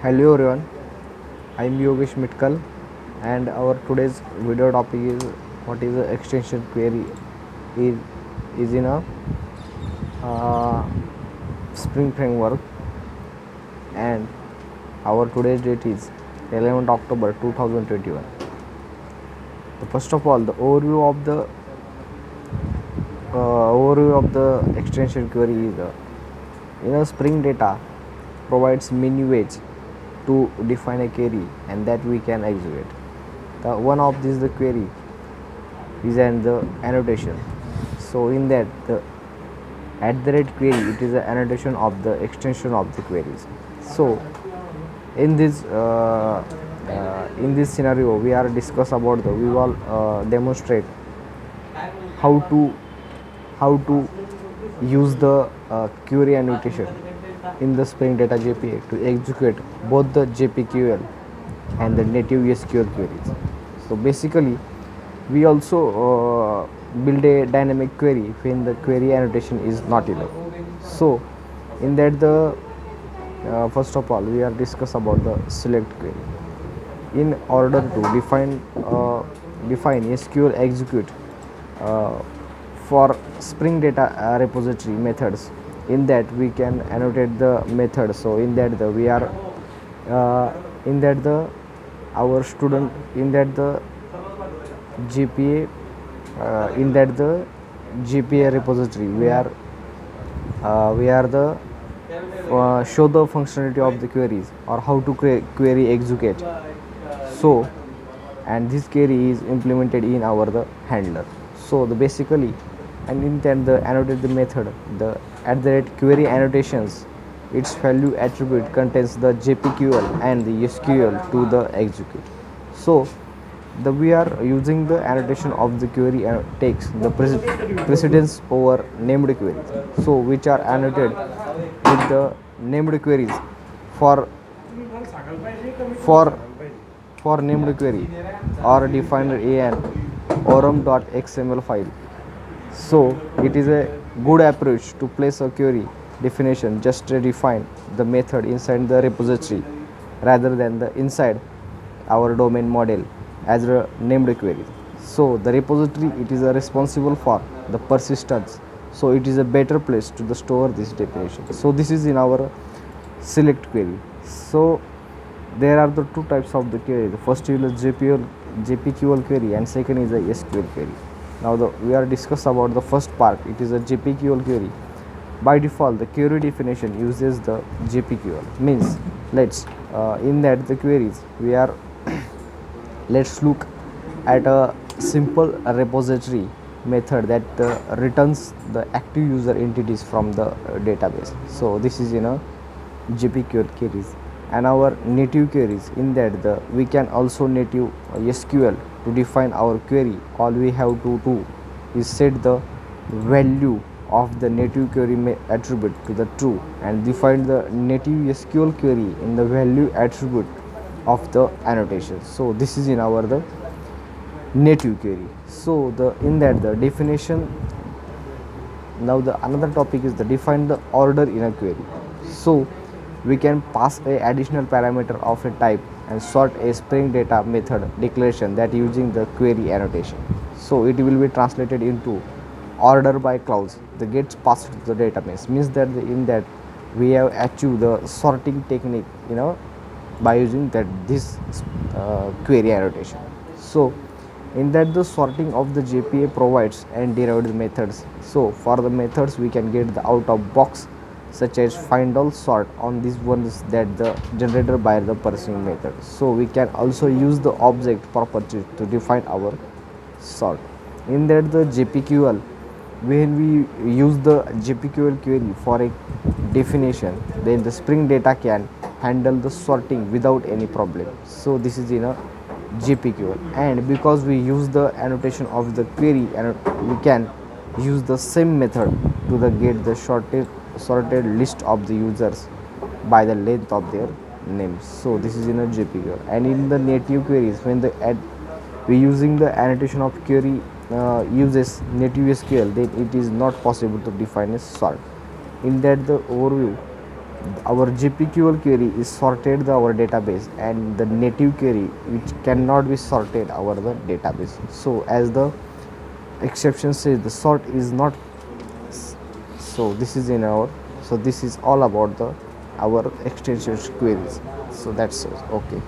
Hello everyone, I am Yogesh Mitkal and our today's video topic is what is the extension query is, is in a uh, Spring framework, and our today's date is 11th October 2021. So first of all, the overview of the extension query is Spring Data provides many ways to define a query and that we can execute. The one of these the query is and the annotation. So in that the at the rate query, it is an annotation of the extension of the queries. So in this scenario we are discuss about the we will demonstrate how to how to use the query annotation in the Spring Data JPA to execute both the JPQL and the native SQL queries. So basically, we also build a dynamic query when the query annotation is not enough. So in that the first of all we are discuss about the select query. In order to define SQL execute uh, for Spring Data repository methods, in that we can annotate the method. So in that the we are in that the our student in that the GPA in that the GPA repository we are the show the functionality of the queries or how to query execute. So and this query is implemented in our the handler. So the basically and in that the annotate the method the at the rate query annotations, its value attribute contains the JPQL and the SQL to the execute. So the we are using the annotation of the query takes the precedence over named queries, so which are annotated with the named queries for for for named query or defined an orum.xml file. So it is a good approach to place a query definition just to define the method inside the repository rather than the inside our domain model as a named query. So the repository it is responsible for the persistence. So it is a better place to the store this definition. So this is in our select query. So there are the two types of the query. The first is JPQL query and second is a SQL query. Now we are discuss about the first part. It is a JPQL query. By default, the query definition uses the JPQL. Means let's in that the queries we are let's look at a simple repository method that returns the active user entities from the database. So this is JPQL queries. And our native queries, in that we can also native SQL to define our query. All we have to do is set the value of the native query attribute to the true and define the native SQL query in the value attribute of the annotation. So this is in our the native query. So the in that the definition. Now the another topic is the define the order in a query. So we can pass a additional parameter of a type and sort a Spring Data method declaration that using the query annotation. So it will be translated into order by clause that gets passed to the database. Means that in that we have achieved the sorting technique by using that this query annotation. So in that the sorting of the JPA provides and derived methods. So for the methods we can get the out of box such as find all sort on these ones that the generated by the pursuing method. So we can also use the object property to define our sort. In that the JPQL, when we use the JPQL query for a definition, then the Spring Data can handle the sorting without any problem. So this is in a JPQL, and because we use the annotation of the query and we can use the same method to the get the sorted list of the users by the length of their names. So this is in a JPQL. And in the native queries, when the we using the annotation of query uses native SQL, then it is not possible to define a sort. In that the overview, our GPQL query is sorted our database, and the native query which cannot be sorted the database. So as the exception says, the sort is not. So this is in our, so this is all about the our extension queries. So that's okay.